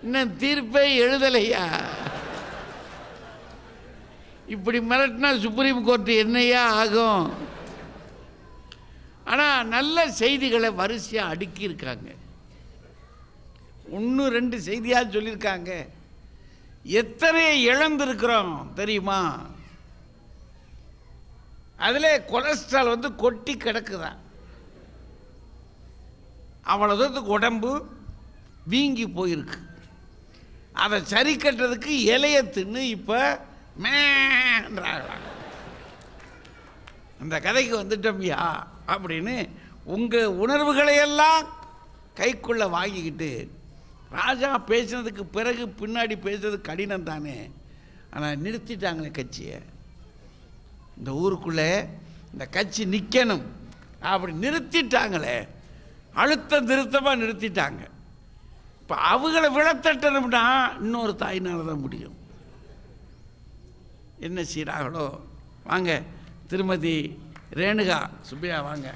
இன்னும் தீர்ப்பே எழுதலையா? இப்படி மிரட்டினா supreme court என்னையா ஆகும்? ஆனால் நல்ல செய்திகளை வரிசையாக அடுக்கியிருக்காங்க. 1-2 செய்தியாக சொல்லியிருக்காங்க. எத்தனை இழந்திருக்கிறோம் தெரியுமா? அதில் கொலஸ்ட்ரால் கொட்டி கிடக்குதான். அவ்வளோ தூரத்துக்கு உடம்பு வீங்கி போயிருக்கு. அதை சரி கட்டுறதுக்கு இலைய தின்னு இப்போ மேன்றாங்களாம். அந்த கதைக்கு வந்துட்டோம்யா அப்படின்னு உங்கள் உணர்வுகளையெல்லாம் கைக்குள்ளே வாங்கிக்கிட்டு ராஜா பேசினதுக்கு பிறகு பின்னாடி பேசுறது கடினம் தானே. ஆனால் நிறுத்திட்டாங்களே கட்சியை. இந்த ஊருக்குள்ளே இந்த கட்சி நிற்கணும் அப்படி நிறுத்திட்டாங்களே, அழுத்தம் திருத்தமாக நிறுத்திட்டாங்க. இப்போ அவங்கள விழத்தட்டணும்னா இன்னொரு தாயினால் தான் முடியும். என்ன செய்கிறாங்களோ? வாங்க திருமதி ரேணுகா சுப்பையா வாங்க.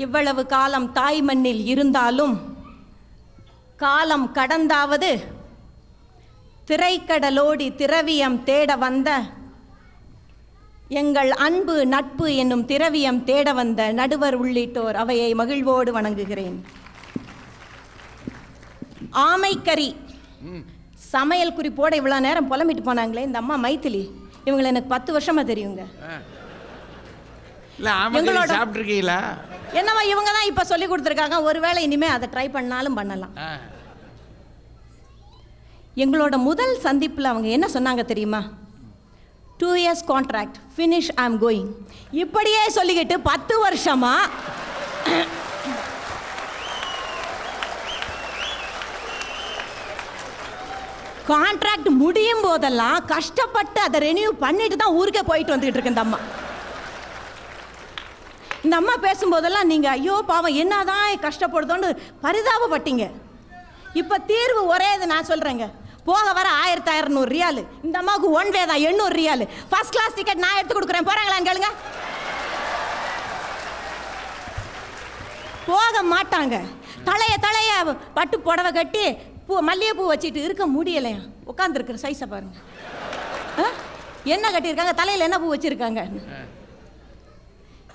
இவ்வளவு காலம் தாய் மண்ணில் இருந்தாலும் காலம் கடந்தாவது திரைக்கடலோடி திரவியம் தேட வந்த எங்கள் அன்பு நட்பு என்னும் திரவியம் தேட வந்த நடுவர் உள்ளிட்டோர் அவையை மகிழ்வோடு வணங்குகிறேன். ஆமைக்கறி சமையல் குறிப்போடு இவ்வளோ நேரம் புலம்பிட்டு போனாங்களே இந்த அம்மா மைத்திலி, இவங்களை எனக்கு 10 வருஷமா தெரியுங்க. என்னவா இவங்க தான் இப்ப சொல்லி கொடுத்துருக்காங்க. ஒருவேளை இனிமே அதை ட்ரை பண்ணாலும் பண்ணலாம். எங்களோட முதல் சந்திப்பில் அவங்க என்ன சொன்னாங்க தெரியுமா? 2 years contract, finish, I am going. இப்படியே சொல்லிக்கிட்டு 10 வருஷமா கான்ட்ராக்ட் முடியும் போதெல்லாம் கஷ்டப்பட்டு அதை ரெனியூ பண்ணிட்டு தான் ஊருக்கே போயிட்டு வந்துகிட்டு இருக்கு இந்த அம்மா. இந்த அம்மா பேசும்போதெல்லாம் நீங்கள் ஐயோ பாவம் என்னதான் கஷ்டப்படுதோன்னு பரிதாபப்பட்டீங்க. இப்போ தீர்வு ஒரே இது நான் சொல்கிறேங்க. போக வர 1600 ரியாலு. இந்த அம்மாவுக்கு ஒன் வே தான் 800 ரியாலு. ஃபர்ஸ்ட் கிளாஸ் டிக்கெட் நான் எடுத்து கொடுக்குறேன், போகிறாங்களான்னு கேளுங்க. போக மாட்டாங்க. தலைய பட்டு புடவை கட்டி மல்லிகைப்பூ வச்சுட்டு இருக்க முடியலையா? உட்காந்துருக்குற சைஸை பாருங்க. என்ன கட்டியிருக்காங்க, தலையில் என்ன பூ வச்சுருக்காங்க?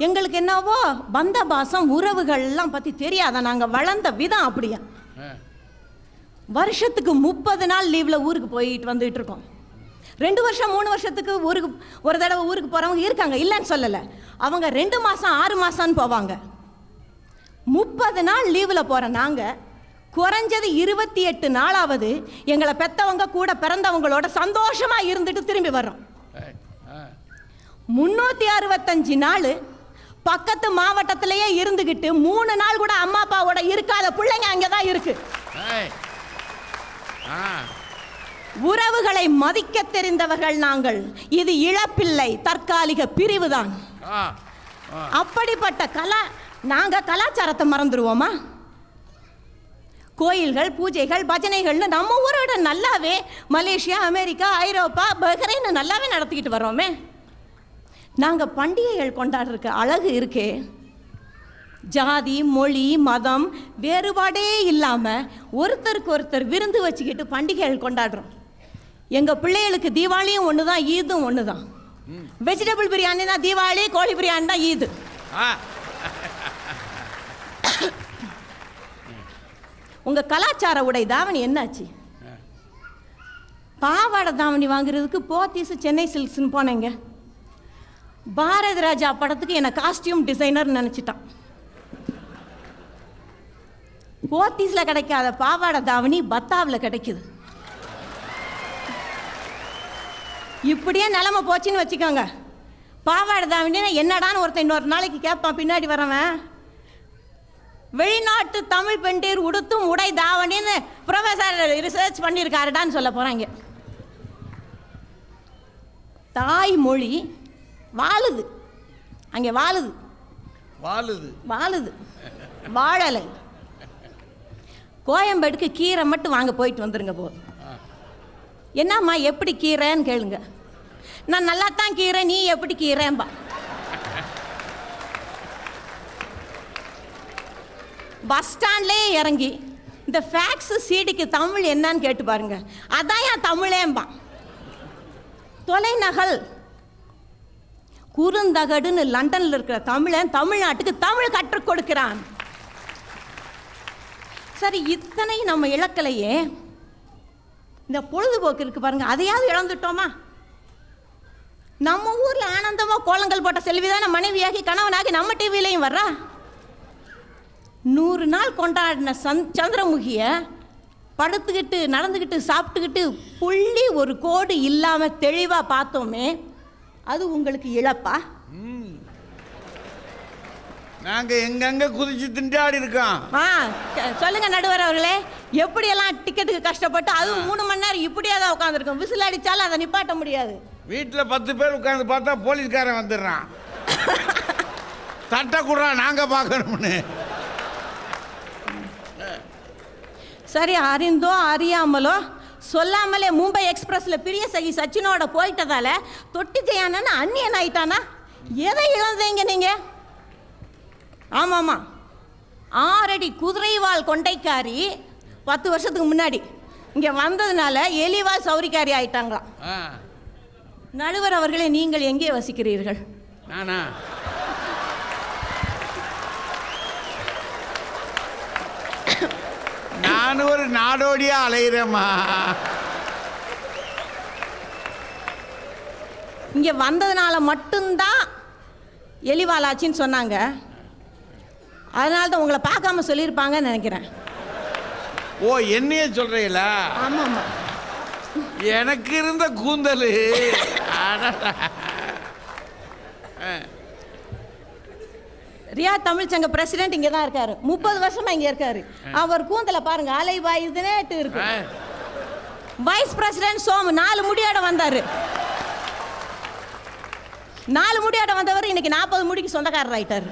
எங்களுக்கு என்னவோ பந்த பாசம் உறவுகள்லாம் பற்றி தெரியாத நாங்கள் வளர்ந்த விதம் அப்படியா. வருஷத்துக்கு 30 நாள் லீவில் ஊருக்கு போயிட்டு வந்துட்டு இருக்கோம். 2 வருஷம் 3 வருஷத்துக்கு ஊருக்கு ஒரு தடவை ஊருக்கு போகிறவங்க இருக்காங்க, இல்லைன்னு சொல்லலை. அவங்க 2 மாதம் 6 மாதம்னு போவாங்க. 30 நாள் லீவில் போகிற நாங்கள் குறைஞ்சது 28 நாளாவது எங்களை பெற்றவங்க கூட பிறந்தவங்களோட சந்தோஷமாக இருந்துட்டு திரும்பி வர்றோம். 365 நாள் பக்கத்து மாவட்டத்திலேயே இருந்துகிட்டு 3 நாள் கூட அம்மா அப்பாவோட இருக்காத பிள்ளைங்க அங்கதான் இருக்கு. உறவுகளை மதிக்க தெரிந்தவர்கள் நாங்கள். இது இழப்பில்லை, தற்காலிக பிரிவுதான். அப்படிப்பட்ட நாங்க கலாச்சாரத்தை மறந்துடுவோமா? கோயில்கள், பூஜைகள், பஜனைகள்னு நம்ம ஊரோட நல்லாவே மலேசியா, அமெரிக்கா, ஐரோப்பா, பஹ்ரைன் நல்லாவே நடத்திக்கிட்டு வர்றோமே. நாங்கள் பண்டிகைகள் கொண்டாடுறதுக்கு அழகு இருக்கே. ஜாதி, மொழி, மதம் வேறுபாடே இல்லாமல் ஒருத்தருக்கு ஒருத்தர் விருந்து வச்சுக்கிட்டு பண்டிகைகள் கொண்டாடுறோம். எங்கள் பிள்ளைகளுக்கு தீபாவளியும் ஒன்று தான், ஈதும் ஒன்று தான். வெஜிடபிள் பிரியாணி தான் தீபாவளி, கோழி பிரியாணி தான் ஈது. உங்கள் கலாச்சார உடை தாவணி என்னாச்சு? பாவாடை தாவணி வாங்குறதுக்கு போத்தீஸ், சென்னை சில்க்ஸ்ன்னு போனேங்க. பாரதி ராஜா படத்துக்கு என்னை காஸ்டியூம் டிசைனர் நினச்சிட்டான். போத்தீஸில் கிடைக்காத பாவாடை தாவணி பத்தாவில் கிடைக்குது. இப்படியே நிலமை போச்சுன்னு வச்சுக்கோங்க. பாவாடை தாவணின்னா என்னடான்னு ஒருத்தன் இன்னொரு நாளைக்கு கேட்பான் பின்னாடி வரவன். வெளிநாட்டு தமிழ் பெண்டீர் உடுத்தும் உடை தாவணின்னு ப்ரொஃபஸர் ரிசர்ச் பண்ணியிருக்காருடான்னு சொல்ல போகிறாங்க. தாய்மொழி வாழுது, அங்கே வாழுது வாழுது வாழுது வாழலை. கோயம்பேடுக்கு கீரை மட்டும் வாங்க போயிட்டு வந்துருங்க போதும். என்னம்மா எப்படி கீரைன்னு கேளுங்க. நான் நல்லா தான் கீறேன், நீ எப்படி கீறேன்பா. பஸ் ஸ்டாண்ட்லேயே இறங்கி இந்த ஃபேக்ஸ் சீடிக்கு தமிழ் என்னன்னு கேட்டு பாருங்க, அதான் என் தமிழேம்பா. தொலைநகல் குறுந்தகடுன்னு லண்டனில் இருக்கிற தமிழன் தமிழ்நாட்டுக்கு தமிழ் கற்றுக் கொடுக்கிறான். சரி, இத்தனை நம்ம இழக்கலையே, இந்த பொழுதுபோக்கு இருக்கு பாருங்க, அதையாவது இழந்துட்டோமா? நம்ம ஊர்ல ஆனந்தமா கோலங்கள் போட்ட செல்விதான மனைவியாகி கணவனாகி நம்ம டிவிலையும் வர்றா. 100 நாள் கொண்டாடின சந்திரமுகிய படுத்துக்கிட்டு நடந்துக்கிட்டு சாப்பிட்டுக்கிட்டு புள்ளி ஒரு கோடு இல்லாம தெளிவா பார்த்தோமே, அது உங்களுக்கு இழப்பா? நாங்க எங்கெங்க குதிச்சு திண்டாடி இருக்கோம். சொல்லுங்க நடுவர் அவர்களே, எப்படியெல்லாம் டிக்கெட்டுக்கு கஷ்டப்பட்டு அதுவும் 3 மணி நேரம் இப்படியே தான் உட்காந்துருக்கோம். விசில் அடிச்சாலும் அதை நிப்பாட்ட முடியாது. வீட்டில் 10 பேர் உட்காந்து பார்த்தா போலீஸ்காரன் வந்துடுறான், தட்டை கூடுறான், நாங்க பார்க்கணும்னு. சரி, அறிந்தோ அறியாமலோ சொல்லாமலே மும்பை எக்ஸ்பிரஸ்ல பிரிய சகி சச்சினோட போயிட்டதால தொட்டி ஜெயானன்னு அந்நியன் ஆயிட்டானா? எதை இழந்தீங்க நீங்க? ஆமாமா, 6 அடி குதிரைவால் கொண்டைக்காரி 10 வருஷத்துக்கு முன்னாடி இங்க வந்ததுனால எலிவால் சௌரிக்காரி ஆயிட்டாங்களாம். நடுவர் அவர்களே, நீங்கள் எங்கே வசிக்கிறீர்கள்? நானா? நான் ஒரு நாடோடியா அலையிறேம்மா. இங்க வந்ததுனால மட்டும்தான் எலிவாலாச்சின்னு சொன்னாங்க. அதனால தான் உங்களை பார்க்காம சொல்லியிருப்பாங்கன்னு நினைக்கிறேன். ஓ, என்னையே சொல்றீங்களா? ஆமாம், எனக்கு இருந்த கூந்தல். ரியா தமிழ்ச்சங்க பிரசிடென்ட் இங்கே தான் இருக்காரு, 30 வருஷமா இங்கே இருக்காரு. அவர் கூந்தலை பாருங்க, அலைவாயுதுனே இருக்கு. வைஸ் பிரசிடென்ட் சோமு 4 முடியோட வந்தாரு. 4 முடியோட வந்தவர் இன்னைக்கு 40 முடிக்கு சொந்தக்காரர் ஆயிட்டாரு.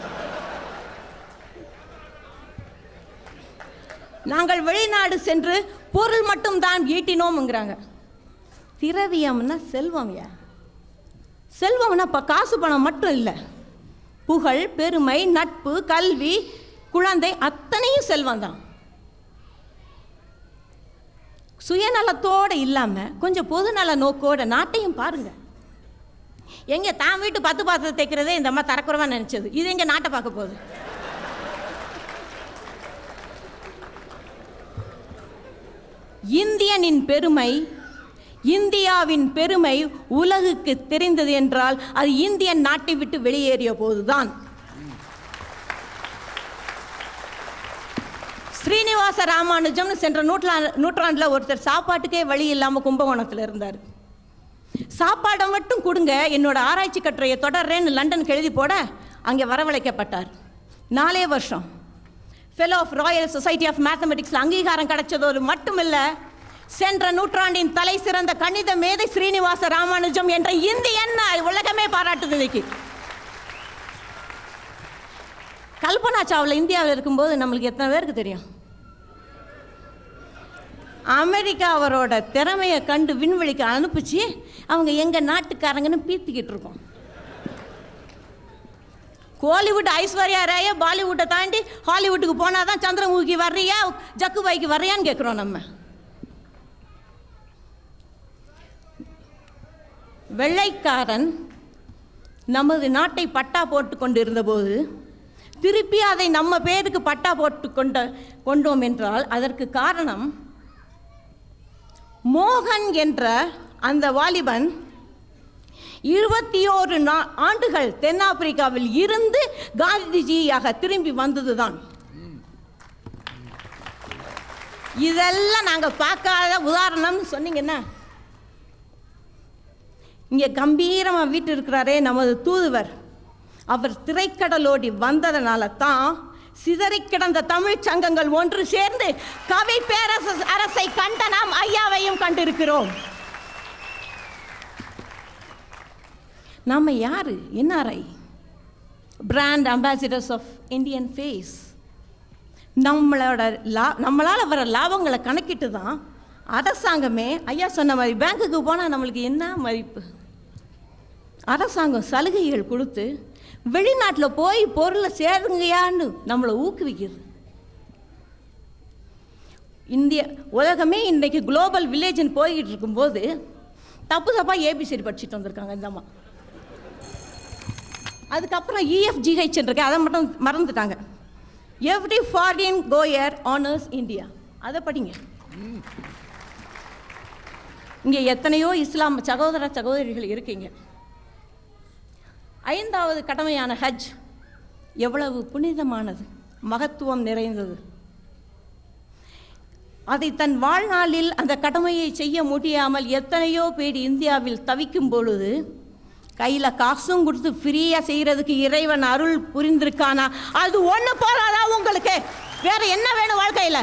நாங்கள் வெளிநாடு சென்று பொருள் மட்டும் தான் ஈட்டினோம்ங்கிறாங்க. திரவியம்னா செல்வம்யா. செல்வம்னா இப்போ காசு பணம் மட்டும் இல்லை, புகழ், பெருமை, நட்பு, கல்வி, குழந்தை, அத்தனையும் செல்வம் தான். சுயநலத்தோடு இல்லாமல் கொஞ்சம் பொதுநல நோக்கோட நாட்டையும் பாருங்க. எங்க தான் வீட்டு 10 பாத்திரத்தை தைக்கிறதே இந்த மாதிரி தரக்குறவா நினைச்சது, இது எங்க நாட்டை பார்க்க போகுது? இந்தியனின் பெருமை, இந்தியாவின் பெருமை உலகுக்கு தெரிந்தது என்றால் அது இந்தியன் நாட்டை விட்டு வெளியேறிய போதுதான். ஸ்ரீனிவாச ராமானுஜம் சென்ற நூற்றாண்டில் ஒருத்தர் சாப்பாட்டுக்கே வழி இல்லாமல் கும்பகோணத்தில் இருந்தார். சாப்பாடை மட்டும் கொடுங்க, என்னோட ஆராய்ச்சி கட்டுரையை தொடர்றேன்னு லண்டனுக்கு எழுதி போட அங்கே வரவழைக்கப்பட்டார். 4 வருஷம் fellow of Royal Society of மேத்தமெட்டிக்ஸில் அங்கீகாரம் கிடைச்சதோடு மட்டுமில்லை, சென்ற நூற்றாண்டின் தலை சிறந்த கணித மேதை ஸ்ரீனிவாச ராமானுஜம் என்ற இந்தியன் உலகமே பாராட்டுது. இன்னைக்கு கல்பனா சாவ்லா இந்தியாவில் இருக்கும்போது நம்மளுக்கு எத்தனை பேருக்கு தெரியும்? அமெரிக்கா அவரோட திறமையை கண்டு விண்வெளிக்கு அனுப்பிச்சு அவங்க எங்க நாட்டுக்காரங்கன்னு பீத்திக்கிட்டு இருக்கோம். கோலிவுட் ஐஸ்வர்யா ராய பாலிவுட்டை தாண்டி ஹாலிவுட்டுக்கு போனாதான் சந்திரமுகி வர்றியா, ஜக்குபாய்க்கு வர்றியான்னு கேட்குறோம். நம்ம வெள்ளைக்காரன் நமது நாட்டை பட்டா போட்டு கொண்டு இருந்தபோது திருப்பி அதை நம்ம பேருக்கு பட்டா போட்டு கொண்டோம் என்றால் அதற்கு காரணம் மோகன் என்ற அந்த வாலிபன் 21 ஆண்டுகள் தென்னாப்பிரிக்காவில் இருந்து காந்திஜியாக திரும்பி வந்ததுதான். இதெல்லாம் நாங்க பார்க்காத உதாரணம் சொன்னீங்கன்னா, இங்கே கம்பீரமாக வீட்டு இருக்கிறாரே நமது தூதுவர், அவர் திரைக்கடலோடி வந்ததனால தான் சிதறி கிடந்த தமிழ் சங்கங்கள் ஒன்று சேர்ந்து கவி பேரரசை கண்ட நாம் ஐயாவையும் கண்டிருக்கிறோம். நாம யாரு? NRI, brand ambassadors of Indian face. நம்மளால் வர லாபங்களை கணக்கிட்டு தான் அரசாங்கமே ஐயா சொன்ன மாதிரி பேங்க்குக்கு போனால் நம்மளுக்கு என்ன மதிப்பு, அரசாங்கம் சலுகைகள் கொடுத்து வெளிநாட்டில் போய் பொருளை சேருங்கயான்னு நம்மளை ஊக்குவிக்குது. உலகமே இன்றைக்கி குளோபல் வில்லேஜ்னு போய்கிட்டு இருக்கும்போது தப்பாக ஏபிசிடி படிச்சுட்டு வந்திருக்காங்க இந்த அம்மா. அதுக்கப்புறம் EFGH இருக்கு, அதை மட்டும் மறந்துட்டாங்க. Every foreign quire honours India, அதை படிங்க. இங்கே எத்தனையோ இஸ்லாம் சகோதர சகோதரிகள் இருக்கீங்க. 5வது கடமையான ஹஜ் எவ்வளவு புனிதமானது, மகத்துவம் நிறைந்தது. அதை தன் வாழ்நாளில் அந்த கடமையை செய்ய முடியாமல் எத்தனையோ பேர் இந்தியாவில் தவிக்கும் பொழுது கையில் காசும் கொடுத்து ஃப்ரீயாக செய்கிறதுக்கு இறைவன் அருள் புரிந்திருக்கானா? அது ஒன்று போதாதா உங்களுக்கு? வேற என்ன வேணும் வாழ்க்கையில்?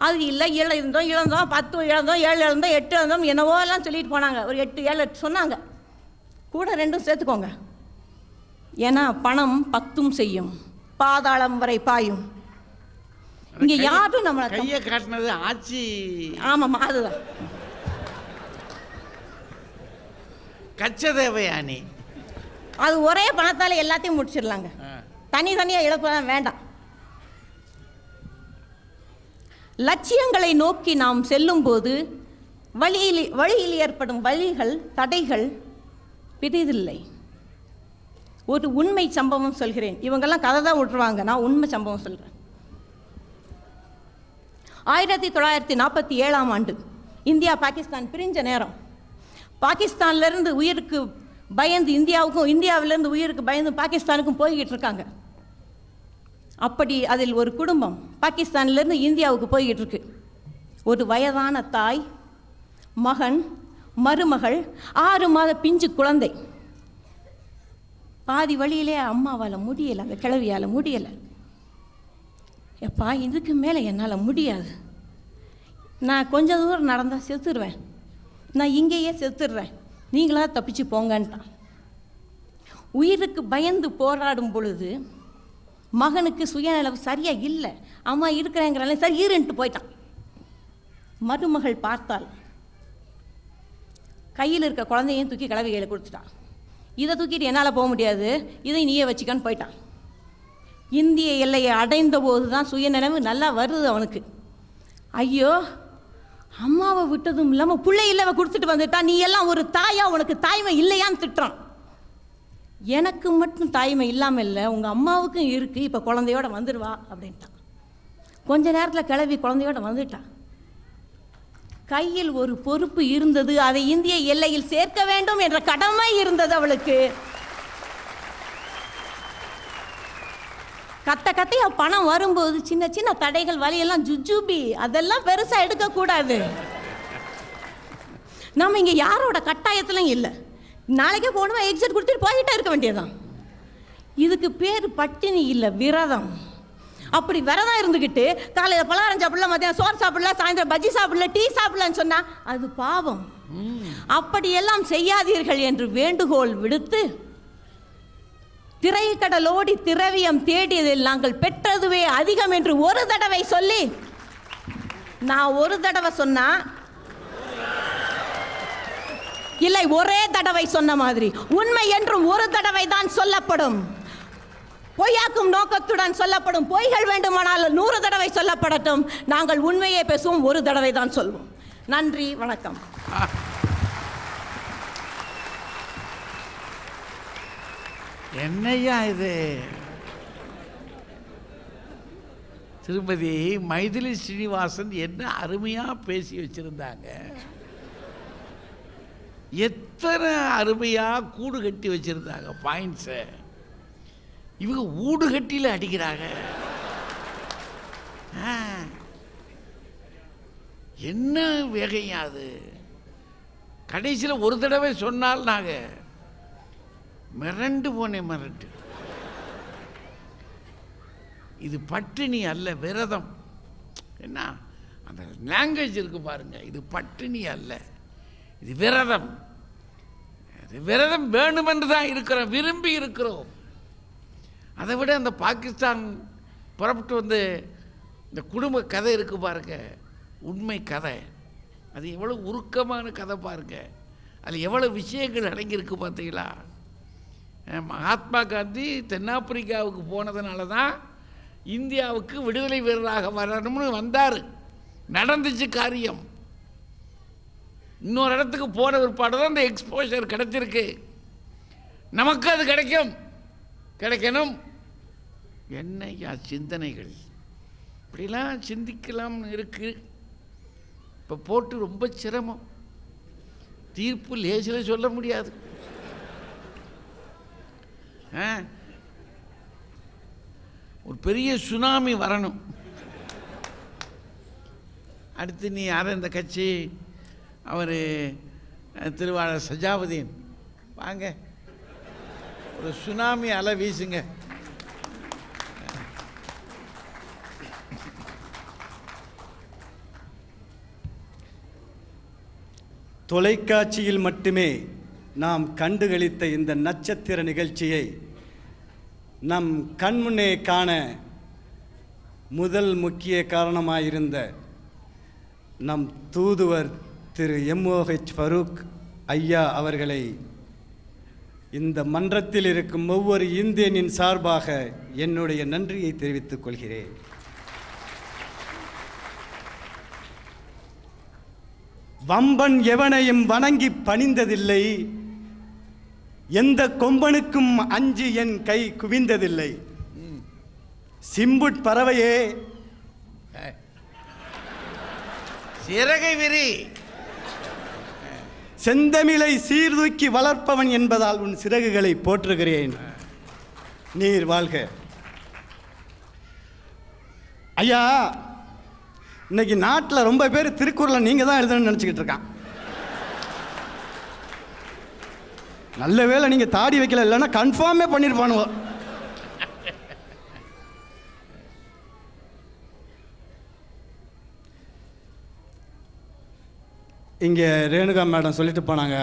அது இல்லை, இழந்தோம் 10 இழந்தோம் 7 இழந்தோம் 8 இழந்தோம் என்னவோ எல்லாம் சொல்லிட்டு போனாங்க. ஒரு 8 7 சொன்னாங்க, கூட 2 சேர்த்துக்கோங்க. ஏன்னா பணம் பத்தும் செய்யும், பாதாளம் வரை பாயும். இங்க யாரும் நம்மளை கையை காட்டினது ஆட்சி. ஆமாம்மா, அதுதான் கச்சதேவயானி. அது ஒரே பணத்தால் எல்லாத்தையும் முடிச்சிடலாங்க. தனித்தனியாக இழப்பதான் வேண்டாம். லட்சியங்களை நோக்கி நாம் செல்லும் போது வழியில் ஏற்படும் வழிகள் தடைகள் பெரிதில்லை. ஒரு உண்மை சம்பவம் சொல்கிறேன். இவங்கெல்லாம் கதை தான் விட்டுருவாங்க, நான் உண்மை சம்பவம் சொல்கிறேன். 1947ஆம் ஆண்டு இந்தியா பாகிஸ்தான் பிரிஞ்ச நேரம், பாகிஸ்தான்லேருந்து உயிருக்கு பயந்து இந்தியாவுக்கும், இந்தியாவிலேருந்து உயிருக்கு பயந்து பாகிஸ்தானுக்கும் போய்கிட்டு இருக்காங்க. அப்படி அதில் ஒரு குடும்பம் பாகிஸ்தான்லேருந்து இந்தியாவுக்கு போய்கிட்டு இருக்கு. ஒரு வயதான தாய், மகன், மருமகள், 6 மாத பிஞ்சு குழந்தை. பாதி வழியிலே அம்மாவால் முடியலை, அந்த கிழவியால் முடியலை. எப்பா இதுக்கு மேலே என்னால் முடியாது, நான் கொஞ்சம் தூரம் நடந்தால் செத்துடுவேன், நான் இங்கேயே செத்துடுறேன், நீங்களா தப்பிச்சு போங்கன்ட்டான். உயிருக்கு பயந்து போராடும் பொழுது மகனுக்கு சுயநலவு சரியாக இல்லை, அம்மா இருக்கிறேங்கிறாலே சரி இருன்ட்டு போயிட்டான். மருமகள் பார்த்தாள், கையில் இருக்க குழந்தையும் தூக்கி கிளவி கையில் கொடுத்துட்டான். இதை தூக்கிட்டு என்னால் போக முடியாது, இதை நீயே வச்சுக்கன்னு போயிட்டான். இந்திய எல்லையை அடைந்த போது தான் சுயநினைவு நல்லா வருது அவனுக்கு. ஐயோ அம்மாவை விட்டதும் இல்லாமல் பிள்ளை இல்லவ கொடுத்துட்டு வந்துட்டான், நீ எல்லாம் ஒரு தாயா, உனக்கு தாய்மை இல்லையான்னு திட்டுறான். எனக்கு மட்டும் தாய்மை இல்லாமல் இல்லை, உங்கள் அம்மாவுக்கும் இருக்குது, இப்போ குழந்தையோட வந்துடுவா அப்படின்ட்டான். கொஞ்ச நேரத்தில் கிளவி குழந்தையோட வந்துட்டான். கையில் ஒரு பொறுப்பு இருந்தது, அதை இந்திய எல்லையில் சேர்க்க வேண்டும் என்ற கடமை இருந்தது அவளுக்கு. கத்தையா பணம் வரும்போது சின்ன சின்ன தடைகள் வழியெல்லாம் ஜுஜுபி, அதெல்லாம் பெருசாக எடுக்கக்கூடாது. நம்ம இங்கே யாரோட கட்டாயத்திலும் இல்லை, நாளைக்கே போகணுமா எக்ஸிட் கொடுத்துட்டு போயிட்டே இருக்க வேண்டியதான். இதுக்கு பேர் பட்டினி இல்லை, விரதம். அப்படி விரதம் இருந்துக்கிட்டு காலையில் பலகாரம் சாப்பிடல, மத்தியானம் சோறு சாப்பிடல, சாயந்தரம் பஜ்ஜி சாப்பிடல, டீ சாப்பிடலன்னு சொன்னா அது பாவம். அப்படியெல்லாம் செய்யாதீர்கள் என்று வேண்டுகோள் விடுத்து, திரைக்கடலோடி திரவியம் தேடியதில் நாங்கள் பெற்றதுவே அதிகம் என்று ஒரு தடவை சொல்லி, நான் ஒரு தடவை சொன்னா இல்லை, ஒரே தடவை சொன்ன மாதிரி உண்மை என்றும் ஒரு தடவை தான் சொல்லப்படும். பொய்யாக்கும் நோக்கத்துடன் சொல்லப்படும் பொய்கள் வேண்டுமானால் 100 தடவை சொல்லப்படட்டும், நாங்கள் உண்மையை பேசுவோம், ஒரு தடவை தான் சொல்வோம். நன்றி, வணக்கம். என்னையா இது? திருமதி மைதிலி ஸ்ரீனிவாசன் என்ன அருமையா பேசி வச்சிருந்தாங்க, எத்தனை அருமையா கூடு கட்டி வச்சிருந்தாங்க பாயிண்ட்ஸை. இவங்க ஊடு கட்டில அடிக்கிறாங்க. என்ன வேகையா அது? கடைசியில் ஒரு தடவை சொன்னால் நாங்கள் மிரண்டு போனேன், மிரண்டு. இது பட்டினி அல்ல, விரதம். என்ன அந்த லாங்குவேஜ் இருக்கு பாருங்க, இது பட்டினி அல்ல, இது விரதம். இது விரதம் வேணுமென்று தான் இருக்கிறோம், விரும்பி இருக்கிறோம். அதை விட அந்த பாகிஸ்தான் புறப்பட்டு வந்து இந்த குடும்ப கதை இருக்கு பாருங்க, உண்மை கதை. அது எவ்வளோ உருக்கமான கதை பாருங்க. அதில் எவ்வளோ விஷயங்கள் அடங்கியிருக்கு பார்த்தீங்களா? மகாத்மா காந்தி தென்னாப்பிரிக்காவுக்கு போனதுனால தான் இந்தியாவுக்கு விடுதலை வீரராக வரணும்னு வந்தார். நடந்துச்சு காரியம். இன்னொரு இடத்துக்கு போன பிற்பாடு தான் இந்த எக்ஸ்போஷர் கிடைச்சிருக்கு. நமக்கு அது கிடைக்கணும். என்னையா சிந்தனைகள் இப்படிலாம் சிந்திக்கலாம்னு இருக்கு. இப்போ போட்டு ரொம்ப சிரமம். தீர்ப்பு லேசில் சொல்ல முடியாது. ஒரு பெரிய சுனாமி வரணும். அடுத்து நீ யார் இந்த கட்சி? அவர் திருவாளர் சஜாவுதீன் வாங்க, ஒரு சுனாமி அலை வீசுங்க. தொலைக்காட்சியில் மட்டுமே நாம் கண்டுகளித்த இந்த நட்சத்திர நிகழ்ச்சியை நம் கண்முன்னே காண முதல் முக்கிய காரணமாயிருந்த நம் தூதுவர் திரு MOH ஃபரூக் ஐயா அவர்களை இந்த மன்றத்தில் இருக்கும் ஒவ்வொரு இந்தியனின் சார்பாக என்னுடைய நன்றியை தெரிவித்துக் கொள்கிறேன். வம்பன் எவனையும் வணங்கி பணிந்ததில்லை, எந்த கொம்பனுக்கும் அஞ்சி என் கை குவிந்ததில்லை. சிம்புட் பறவையே சிறகை விரி, செந்தமிழை சீர்தூக்கி வளர்ப்பவன் என்பதால் உன் சிறகுகளை போற்றுகிறேன். நீர் வாழ்க. ஐயா, இன்னைக்கு நாட்டில் ரொம்ப பேர் திருக்குறளை நீங்கள் தான் எழுதணும்னு நினச்சிக்கிட்டு இருக்கான். நல்ல வேளை நீங்கள் தாடி வைக்கல, இல்லைன்னா கன்ஃபார்மே பண்ணியிருப்பானுவோ. இங்கே ரேணுகா மேடம் சொல்லிட்டு போனாங்க,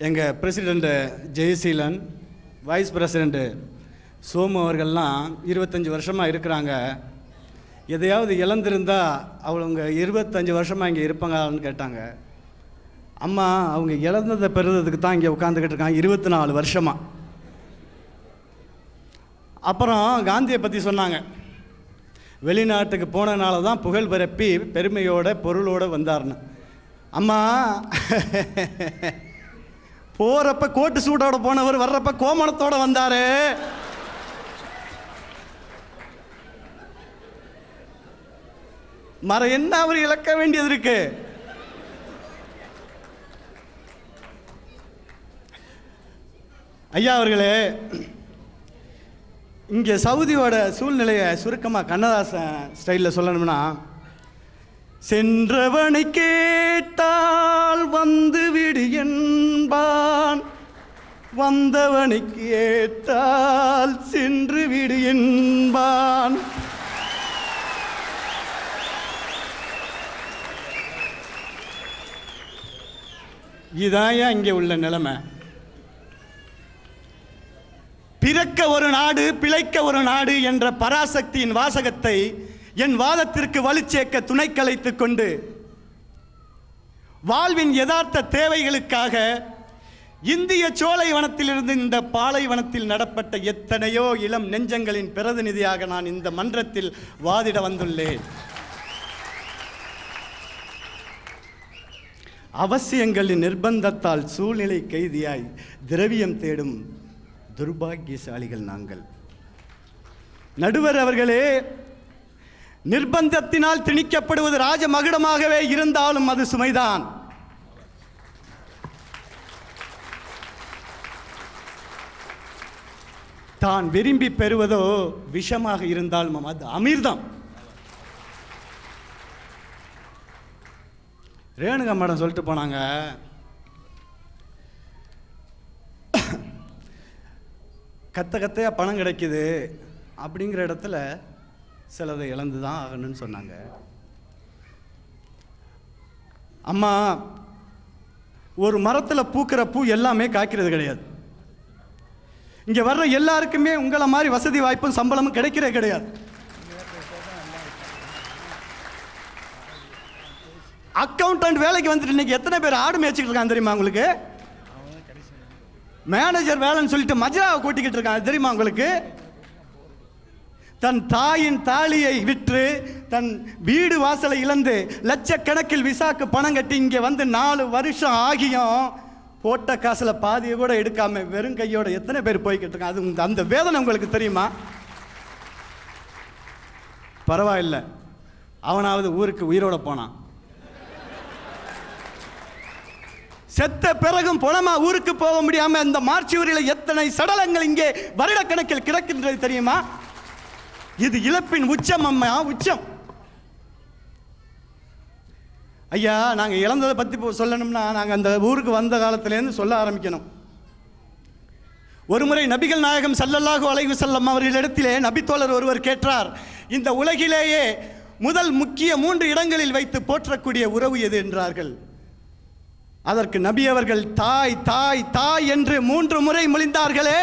எங்கள் president Jayaseelan, vice president Somu அவர்கள்லாம் 25 வருஷமாக இருக்கிறாங்க. எதையாவது இழந்திருந்தா அவங்க 25 வருஷமாக இங்கே இருப்பாங்கன்னு கேட்டாங்க. அம்மா, அவங்க இழந்ததை பெறுறதுக்கு தான் இங்கே உட்காந்துக்கிட்டு இருக்காங்க 24 வருஷமாக. அப்புறம் காந்தியை பற்றி சொன்னாங்க. வெளிநாட்டுக்கு போனதுனால தான் புகழ் பரப்பி பெருமையோட பொருளோடு வந்தார்னு. அம்மா, போகிறப்ப கோட்டு சூட்டோட போனவர் வர்றப்ப கோமணத்தோடு வந்தார். என்ன அவர் இழக்க வேண்டியது இருக்கு? ஐயா அவர்களே, இங்கே சவுதியோட சூழ்நிலையை சுருக்கமாக கண்ணதாசன் ஸ்டைலில் சொல்லணும்னா, சென்றவனை கேட்டால் வந்து விடு என்பான், வந்தவனை கேட்டால் சென்று விடு என்பான். இதாயா இங்கே உள்ள நிலைமை. பிறக்க ஒரு நாடு பிழைக்க ஒரு நாடு என்ற பராசக்தியின் வாசகத்தை என் வாதத்திற்கு வலுச்சேர்க்க துணை கலைத்துக் கொண்டு வாழ்வின் யதார்த்த தேவைகளுக்காக இந்திய சோலை வனத்திலிருந்து இந்த பாலைவனத்தில் நடப்பட்ட எத்தனையோ இளம் நெஞ்சங்களின் பிரதிநிதியாக நான் இந்த மன்றத்தில் வாதிட வந்துள்ளேன். அவசியங்களின் நிர்பந்தத்தால் சூழ்நிலை கைதியாய் திரவியம் தேடும் துர்பாகியசாலிகள் நாங்கள். நடுவர் அவர்களே, நிர்பந்தத்தினால் திணிக்கப்படுவது ராஜமகுடமாகவே இருந்தாலும் அது சுமைதான். தான் விரும்பி பெறுவதோ விஷமாக இருந்தாலும் அது அமிர்தம். ரேணுகா மேடம் சொல்லிட்டு போனாங்க, கத்தையா பணம் கிடைக்குது அப்படிங்கிற இடத்துல சிலதை இழந்து தான் ஆகணும்னு சொன்னாங்க. அம்மா, ஒரு மரத்தில் பூக்கிற பூ எல்லாமே காய்க்கிறது கிடையாது. இங்கே வர்ற எல்லாருக்குமே உங்களை மாதிரி வசதி வாய்ப்பும் சம்பளமும் கிடைக்கிறே கிடையாது. அக்கௌண்டன்ட் வேலைக்கு வந்துட்டு இன்னைக்கு எத்தனை பேர் ஆடு மேய்ச்சிக்கிட்டு இருக்காங்க தெரியுமா உங்களுக்கு? மேனேஜர் வேலைன்னு சொல்லிட்டு மஜ்ராவை கூட்டிக்கிட்டு இருக்காங்க தெரியுமா உங்களுக்கு? தன் தாயின் தாலியை விற்று தன் வீடு வாசலை இழந்து லட்சக்கணக்கில் விசாக்கு பணம் கட்டி இங்கே வந்து 4 வருஷம் ஆகியும் போட்ட காசில் பாதியை கூட எடுக்காம வெறும் கையோட எத்தனை பேர் போய்கிட்டு இருக்காங்க? அது அந்த வேதனை உங்களுக்கு தெரியுமா? பரவாயில்லை, அவனாவது ஊருக்கு உயிரோட போனான். செத்த பிறகும் பணமா ஊருக்கு போக முடியாம இந்த மார்ச்சுவரியில் எத்தனை சடலங்கள் இங்கே வருடக்கணக்கில் கிடக்கின்றது தெரியுமா? இது இழப்பின் உச்சம் அம்மா, உச்சம். ஐயா, நாங்கள் இழந்ததை பற்றி சொல்லணும்னா நாங்கள் அந்த ஊருக்கு வந்த காலத்திலேருந்து சொல்ல ஆரம்பிக்கணும். ஒருமுறை நபிகள் நாயகம் ஸல்லல்லாஹு அலைஹி வஸல்லம் அவர்களிடத்திலே நபித்தோழர் ஒருவர் கேட்டார், இந்த உலகிலேயே முதல் முக்கிய 3 இடங்களில் வைத்து போற்றக்கூடிய உறவு எது என்றார்கள். அதற்கு நபி அவர்கள் தாய் தாய் தாய் என்று 3 முறை மொழிந்தார்களே.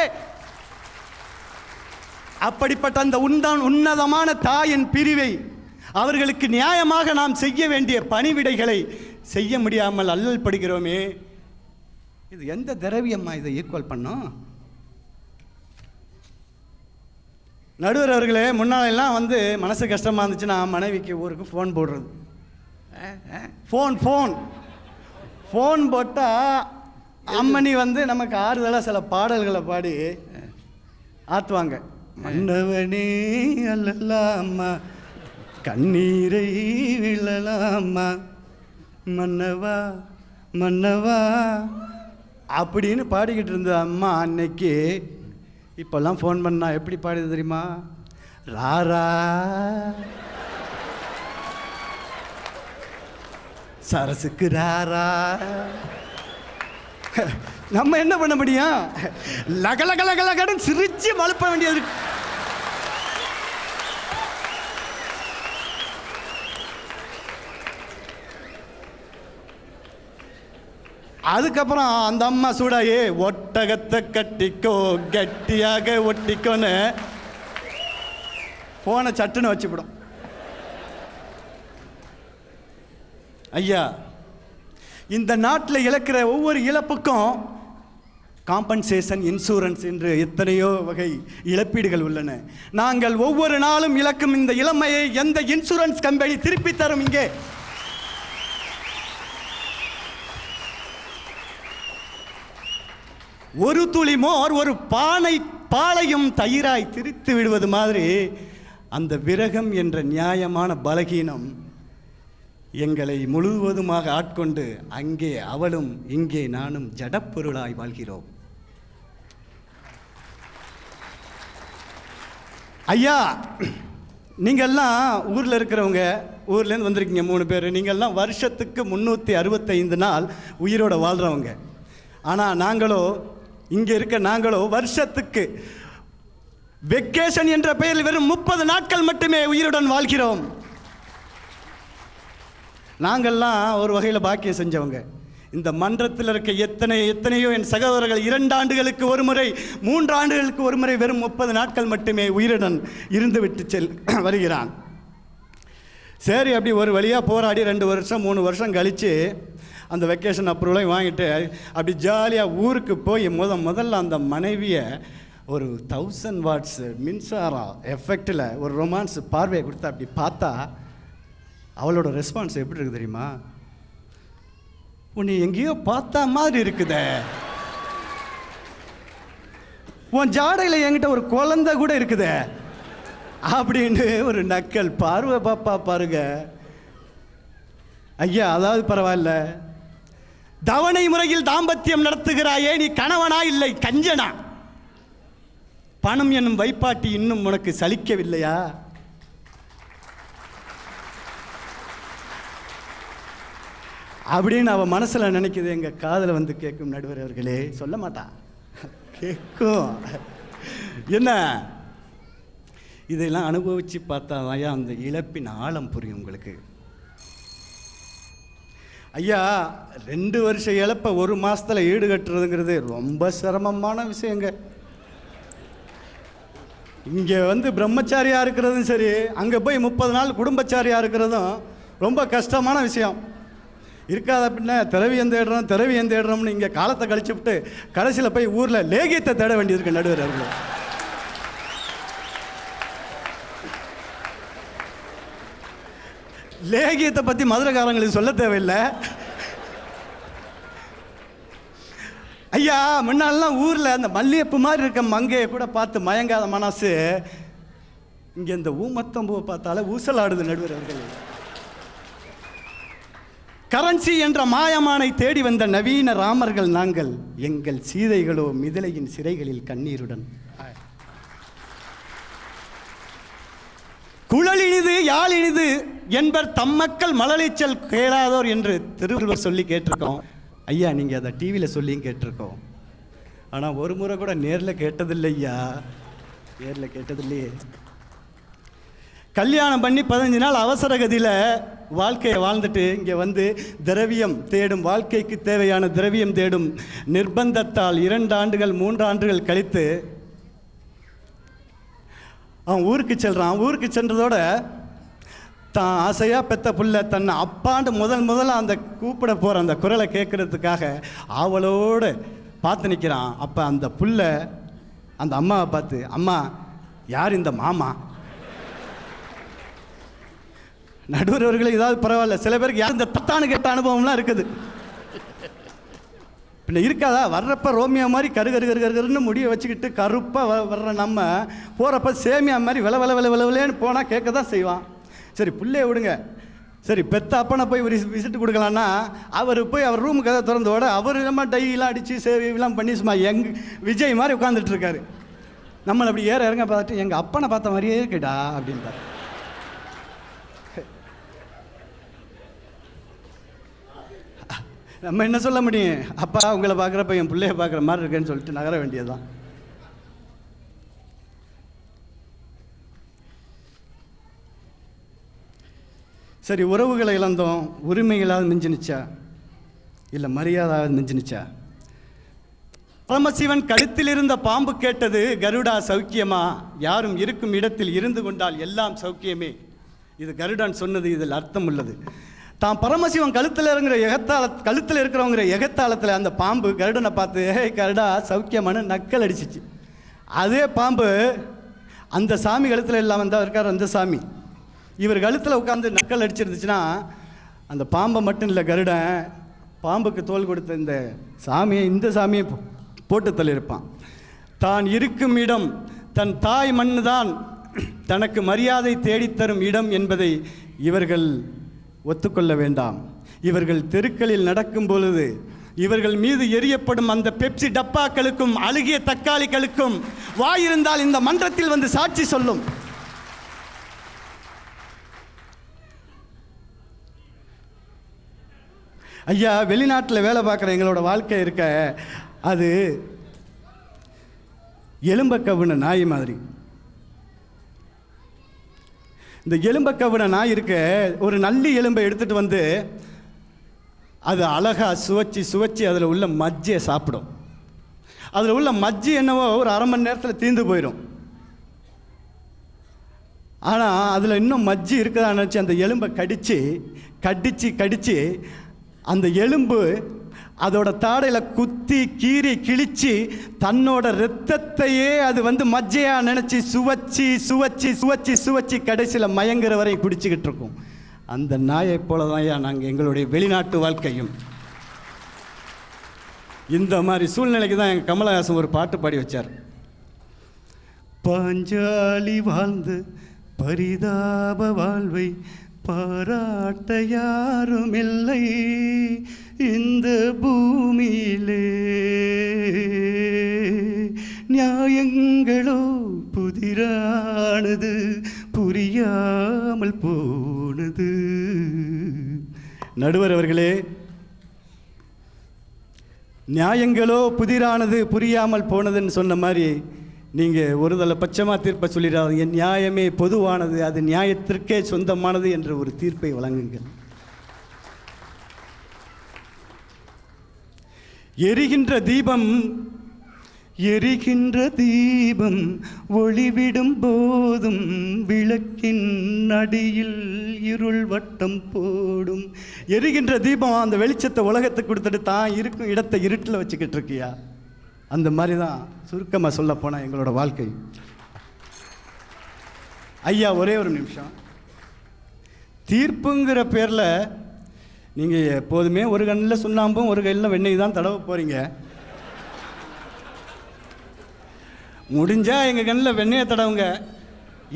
அப்படிப்பட்ட அந்த உன்னதமான தாயின் பிரிவை, அவர்களுக்கு நியாயமாக நாம் செய்ய வேண்டிய பணிவிடைகளை செய்ய முடியாமல் அல்லல் படுகிறோமே. இது எந்த திரவியம்மா இதை ஈக்குவல் பண்ணோம்? நடுவர் அவர்களே, முன்னாலெல்லாம் வந்து மனசு கஷ்டமாக இருந்துச்சுன்னா மனைவிக்கு ஊருக்கு ஃபோன் போடுறது. ஃபோன் போட்டால் அம்மணி வந்து நமக்கு ஆறுதலாக சில பாடல்களை பாடி ஆற்றுவாங்க. மன்னவனே அல்லலாமா, கண்ணீரை விழலாமா, மன்னவா மன்னவா அப்படின்னு பாடிக்கிட்டு இருந்த அம்மா அன்னைக்கு இப்போல்லாம் ஃபோன் பண்ணா எப்படி பாடுது தெரியுமா? ராரா சரசுக்கு ராரா. நம்ம என்ன பண்ண முடியும்? லகலகலகலகன்னு சிரிச்சு மழுப்ப வேண்டியது. அதுக்கப்புறம் அந்த அம்மா சூடாயே ஒட்டகத்தை கட்டிக்கோ கட்டியாக ஒட்டிக்கோன்னு போனை சட்டுன்னு வச்சுவிடும். ஐயா, இந்த நாட்டில் இழக்கிற ஒவ்வொரு இழப்புக்கும் காம்பன்சேஷன், இன்சூரன்ஸ் என்று எத்தனையோ வகை இழப்பீடுகள் உள்ளன. நாங்கள் ஒவ்வொரு நாளும் இழக்கும் இந்த இளமையை எந்த இன்சூரன்ஸ் கம்பெனி திருப்பி தரும்? இங்கே ஒரு துளி மோர் ஒரு பாலையும் தயிராய் திரித்து விடுவது மாதிரி அந்த விரகம் என்ற நியாயமான பலகீனம் எங்களை முழுவதுமாக ஆட்கொண்டு அங்கே அவளும் இங்கே நானும் ஜடப்பொருளாய் வாழ்கிறோம். ஐயா, நீங்கள்லாம் ஊரில் இருக்கிறவங்க, ஊர்லேருந்து வந்திருக்கீங்க 3 பேர். நீங்கள்லாம் வருஷத்துக்கு 365 நாள் உயிரோட வாழ்கிறவங்க. ஆனால் நாங்களோ, இங்கே இருக்க நாங்களோ வருஷத்துக்கு வெக்கேஷன் என்ற பெயரில் வெறும் 30 நாட்கள் மட்டுமே உயிருடன் வாழ்கிறோம். நாங்கள்லாம் ஒரு வகையில் பாக்கியம் செஞ்சவங்க. இந்த மன்றத்தில் இருக்க எத்தனையோ என் சகோதரர்கள் 2 ஆண்டுகளுக்கு ஒரு முறை, 3 ஆண்டுகளுக்கு ஒரு முறை வெறும் 30 நாட்கள் மட்டுமே உயிருடன் இருந்துவிட்டு வருகிறான். சரி, அப்படி ஒரு வழியாக போராடி 2 வருஷம் 3 வருஷம் கழித்து அந்த வெக்கேஷன் அப்ரூவலையும் வாங்கிட்டு அப்படி ஜாலியாக ஊருக்கு போய் முதல்ல அந்த மனைவியை ஒரு 1000 வாட்ஸ் மின்சாரம் எஃபெக்டில் ஒரு ரொமான்ஸ் பார்வையை கொடுத்தா அப்படி பார்த்தா அவளோட ரெஸ்பான்ஸ் எப்படி இருக்குது தெரியுமா? உன்னை எங்கேயோ பார்த்தா மாதிரி இருக்குதே, உன் ஜாடையில் என்கிட்ட ஒரு குழந்தை கூட இருக்குதே அப்படின்னு ஒரு நக்கல் பார்வை பாப்பா பாருங்க. ஐயா, அதாவது பரவாயில்ல, தவணை முறையில் தாம்பத்தியம் நடத்துகிறாயே, நீ கணவனா இல்லை கஞ்சனா? பணம் என்னும் வைப்பாட்டி இன்னும் உனக்கு சலிக்கவில்லையா? அப்படின்னு அவன் மனசில் நினைக்குது. எங்கள் காதில் வந்து கேட்கும் நடுவர் அவர்களே, சொல்ல மாட்டான், கேட்கும். என்ன, இதெல்லாம் அனுபவித்து பார்த்தாதான் அந்த இழப்பின் ஆழம் புரியும் உங்களுக்கு. ஐயா, 2 வருஷ இழப்பை 1 மாதத்தில் ஈடுகட்டுறதுங்கிறது ரொம்ப சிரமமான விஷயங்க. இங்கே வந்து பிரம்மச்சாரியாக இருக்கிறதும் சரி, அங்கே போய் 30 நாள் குடும்பச்சாரியாக இருக்கிறதும் ரொம்ப கஷ்டமான விஷயம். இருக்காத அப்படின்னா திரவியம் தேடுறோம்னு இங்கே காலத்தை கழிச்சு விட்டு கடைசியில் போய் ஊரில் லேகியத்தை தேட வேண்டியிருக்கு நடுவர் அவர்கள். லேகியத்தை பற்றி மதுரைக்காரங்களுக்கு சொல்ல தேவையில்லை. ஐயா, முன்னாலாம் ஊரில் அந்த மல்லிகைப்பூ மாதிரி இருக்க மங்கையை கூட பார்த்து மயங்காத மனசு இங்கே இந்த ஊமத்தம்பூவை பார்த்தாலே ஊசலாடுது நடுவர் அவர்கள். கரன்சி என்ற மாயமானை தேடி வந்த நவீன ராமர்கள் நாங்கள், எங்கள் சீதைகளோ மிதிலையின் சிறைகளில் கண்ணீருடன். குழலினிது யாழினிது என்பர் தம்மக்கள் மழலைச்சல் கேளாதோர் என்று திருவள்ளுவர் சொல்லி கேட்டிருக்கோம். ஐயா, நீங்கள் அதை டிவியில் சொல்லியும் கேட்டிருக்கோம். ஆனால் ஒரு முறை கூட நேரில் கேட்டதில்லை ஐயா, நேரில் கேட்டதில்லையே. கல்யாணம் பண்ணி 15 நாள் அவசர கதியில் வாழ்க்கையை வாழ்ந்துட்டு இங்கே வந்து திரவியம் தேடும், வாழ்க்கைக்கு தேவையான திரவியம் தேடும் நிர்பந்தத்தால் 2 ஆண்டுகள் 3 ஆண்டுகள் கழித்து அவன் ஊருக்கு செல்கிறான். ஊருக்கு சென்றதோட தான் ஆசையாக பெத்த புள்ள தன்னை அப்பாண்டு முதல்ல அந்த கூப்பிட போகிற அந்த குரலை கேட்குறதுக்காக ஆவலோடு பார்த்து நிற்கிறான். அப்போ அந்த புள்ள அந்த அம்மாவை பார்த்து, அம்மா யார் இந்த மாமா? நடுவர்களுக்கு ஏதாவது பரவாயில்ல, சில பேருக்கு யார் இந்த தத்தானு கேட்ட அனுபவம்லாம் இருக்குது. பின்ன இருக்காதா? வர்றப்ப ரோமியா மாதிரி கருன்னு முடியை வச்சுக்கிட்டு கருப்பாக வர்ற நம்ம போகிறப்ப சேமியா மாதிரி விளவிலேன்னு போனால் கேட்க தான் செய்வான். சரி பிள்ளைய விடுங்க, சரி பெத்த அப்பனை போய் ஒரு விசிட்டு கொடுக்கலான்னா அவர் போய் அவர் ரூமுக்கு கதை திறந்தோட அவர் நம்ம டைலாம் அடித்து சேவையெல்லாம் பண்ணி சும்மா விஜய் மாதிரி உட்காந்துட்டு இருக்காரு. நம்மளை அப்படி இறங்க பார்த்துட்டு எங்கள் அப்பனை பார்த்த மாதிரியே இருக்குடா அப்படின்ட்டார். நம்ம என்ன சொல்ல முடியும்? அப்பா உங்களை பார்க்குறப்ப என் பிள்ளைய பார்க்குற மாதிரி இருக்கேன்னு சொல்லிட்டு நகர வேண்டியதுதான். சரி, உறவுகளை இழந்தோம், உரிமைகளாவது மிஞ்சினுச்சா இல்லை மரியாதையாவது மிஞ்சினுச்சா? பரமசிவன் கழுத்தில் இருந்த பாம்பு கேட்டது, கருடா சௌக்கியமா? யாரும் இருக்கும் இடத்தில் இருந்து கொண்டால் எல்லாம் சௌக்கியமே. இது கருடான் சொன்னது. இதில் அர்த்தம் உள்ளது. தான் பரமசிவன் கழுத்தில் இருக்கிறவங்கிற எகத்தாளத்தில் அந்த பாம்பு கருடனை பார்த்து, கருடா சௌக்கியமான நக்கல் அடிச்சிச்சு. அதே பாம்பு அந்த சாமி கழுத்தில் இல்லாமல் தான் இருக்கார். அந்த சாமி இவர் கழுத்தில் உட்காந்து நக்கல் அடிச்சிருந்துச்சுன்னா அந்த பாம்பை மட்டும் இல்லை, கருடன் பாம்புக்கு தோல் கொடுத்த இந்த சாமியை போட்டு தள்ளியிருப்பான். தான் இருக்கும் இடம் தன் தாய் மண்ணு தான் தனக்கு மரியாதை தேடித்தரும் இடம் என்பதை இவர்கள் ஒத்துக்கொள்ள வேண்டாம். இவர்கள் தெருக்களில் நடக்கும் பொழுது இவர்கள் மீது எரியப்படும் அந்த பெப்சி டப்பாக்களுக்கும் அழுகிய தக்காளிகளுக்கும் வாயிருந்தால் இந்த மன்றத்தில் வந்து சாட்சி சொல்லும். ஐயா, வெளிநாட்டில் வேலை பார்க்குற எங்களோட வாழ்க்கை இருக்க, அது எலும்ப கவுன நாய் மாதிரி. இந்த எலும்ப கவுன நாய் இருக்க, ஒரு நல்லி எலும்பை எடுத்துகிட்டு வந்து அது அழகாக சுவைச்சி அதில் உள்ள மஜ்ஜியை சாப்பிடும். அதில் உள்ள மஜ்ஜி என்னவோ ஒரு அரை மணி நேரத்தில் தீர்ந்து போயிடும். ஆனால் அதில் இன்னும் மஜ்ஜி இருக்குதான்னு நினச்சி அந்த எலும்பை கடித்து அந்த எலும்பு அதோட தாடையில் குத்தி கீறி கிழிச்சு தன்னோட இரத்தத்தையே அது வந்து மஜ்ஜையாக நினச்சி சுவைச்சி கடைசியில் மயங்குற வரை குடிச்சிக்கிட்டு இருக்கோம். அந்த நாயை போல தான் நாங்கள் எங்களுடைய வெளிநாட்டு வாழ்க்கையும். இந்த மாதிரி சூழ்நிலைக்கு தான் எங்கள் கமலஹாசன் ஒரு பாட்டு பாடி வச்சார். பாஞ்சாலி வாழ்ந்து பரிதாப வாழ்வை பாராட்ட யாரும் இல்லை இந்த பூமியிலே, நியாயங்களோ புதிரானது புரியாமல் போனது. நடுவர் அவர்களே, நியாயங்களோ புதிரானது புரியாமல் போனதுன்னு சொன்ன மாதிரி நீங்கள் ஒரு தலை பட்சமாக தீர்ப்பை சொல்லிடாதீங்க. நியாயமே பொதுவானது, அது நியாயத்திற்கே சொந்தமானது என்ற ஒரு தீர்ப்பை வழங்குங்கள். எரிகின்ற தீபம் ஒளிவிடும் போதும் விளக்கின் அடியில் இருள் வட்டம் போடும். எரிகின்ற தீபம் அந்த வெளிச்சத்தை உலகத்துக்கு கொடுத்துட்டு தான் இருக்கும் இடத்தை இருட்டில் வச்சுக்கிட்டு இருக்கியா? அந்த மாதிரி தான் சுருக்கமாக சொல்ல போனால் எங்களோட வாழ்க்கை. ஐயா ஒரே ஒரு நிமிஷம். தீர்ப்புங்கிற பேரில் நீங்கள் எப்போதுமே ஒரு கண்ணில் சுண்ணாம்பும் ஒரு கையில் வெண்ணெய் தான் தடவை போகிறீங்க. முடிஞ்சால் எங்கள் கண்ணில் வெண்ணெயை தடவுங்க,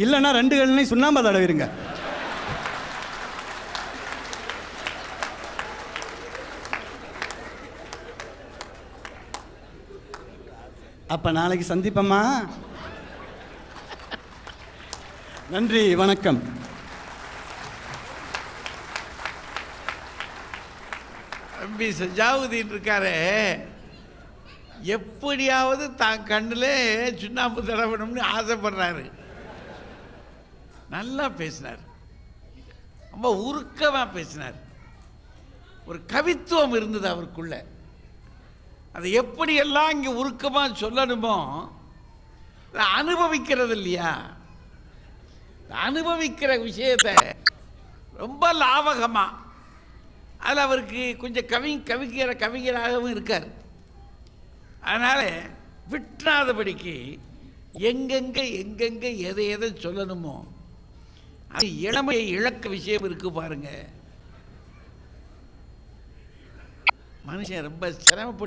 இல்லைன்னா 2 கண்ணிலையும் சுண்ணாம்பை தடவிருங்க. அப்போ நாளைக்கு சந்திப்போமா? நன்றி, வணக்கம். தம்பி சஜாவுதீன் இருக்காரு, எப்படியாவது தான் கண்ணில் சுண்ணாம்பு தடவணும்னு ஆசைப்படுறாரு. நல்லா பேசினார், ரொம்ப உருக்கமாக பேசினார். ஒரு கவித்துவம் இருந்தது அவருக்குள்ள. அதை எப்படியெல்லாம் இங்கே உருக்கமாக சொல்லணுமோ அனுபவிக்கிறது இல்லையா? அனுபவிக்கிற விஷயத்தை ரொம்ப லாவகமாக, அதில் அவருக்கு கொஞ்சம் கவிஞராகவும் இருக்கார். அதனால் விட்டுறாதபடிக்கு எங்கெங்கே எதை சொல்லணுமோ அது இளமையை இழக்க விஷயம் இருக்கு பாருங்க. மனுஷன் ரொம்ப சிரமப்பட்டு